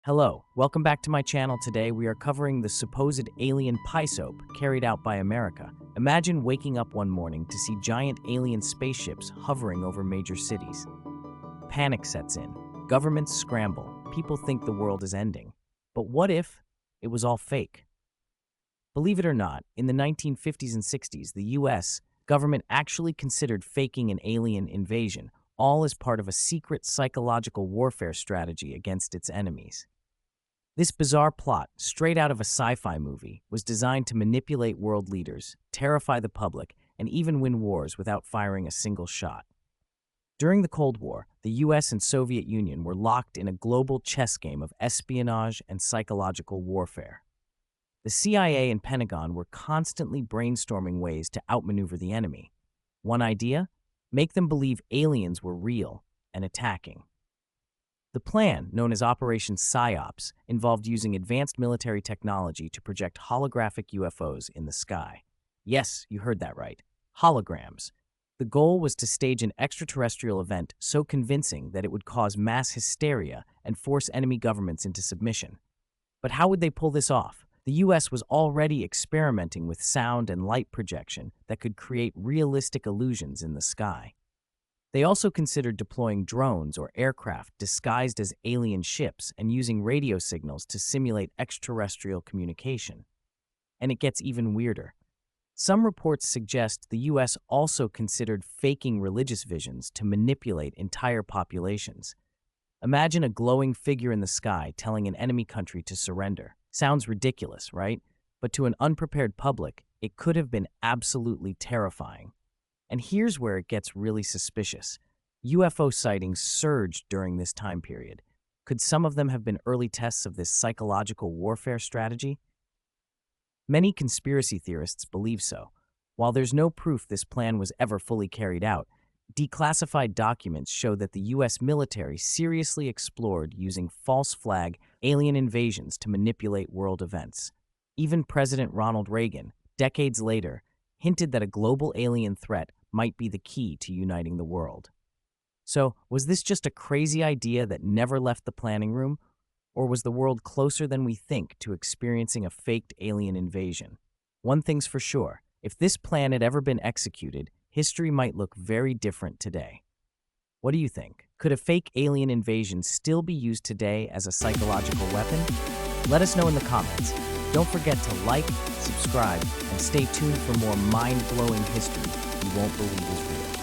Hello, welcome back to my channel. Today we are covering the supposed alien PsyOps carried out by America. Imagine waking up one morning to see giant alien spaceships hovering over major cities. Panic sets in, governments scramble, people think the world is ending. But what if it was all fake? Believe it or not, in the 1950s and 60s, the US government actually considered faking an alien invasion, all as part of a secret psychological warfare strategy against its enemies. This bizarre plot, straight out of a sci-fi movie, was designed to manipulate world leaders, terrify the public, and even win wars without firing a single shot. During the Cold War, the US and Soviet Union were locked in a global chess game of espionage and psychological warfare. The CIA and Pentagon were constantly brainstorming ways to outmaneuver the enemy. One idea? Make them believe aliens were real and attacking. The plan, known as Operation PsyOps, involved using advanced military technology to project holographic UFOs in the sky. Yes, you heard that right. Holograms. The goal was to stage an extraterrestrial event so convincing that it would cause mass hysteria and force enemy governments into submission. But how would they pull this off? The US was already experimenting with sound and light projection that could create realistic illusions in the sky. They also considered deploying drones or aircraft disguised as alien ships and using radio signals to simulate extraterrestrial communication. And it gets even weirder. Some reports suggest the US also considered faking religious visions to manipulate entire populations. Imagine a glowing figure in the sky telling an enemy country to surrender. Sounds ridiculous, right? But to an unprepared public, it could have been absolutely terrifying. And here's where it gets really suspicious. UFO sightings surged during this time period. Could some of them have been early tests of this psychological warfare strategy? Many conspiracy theorists believe so. While there's no proof this plan was ever fully carried out, declassified documents show that the US military seriously explored using false flag alien invasions to manipulate world events. Even President Ronald Reagan, decades later, hinted that a global alien threat might be the key to uniting the world. So, was this just a crazy idea that never left the planning room? Or was the world closer than we think to experiencing a faked alien invasion? One thing's for sure, if this plan had ever been executed, history might look very different today. What do you think? Could a fake alien invasion still be used today as a psychological weapon? Let us know in the comments. Don't forget to like, subscribe, and stay tuned for more mind-blowing history you won't believe is real.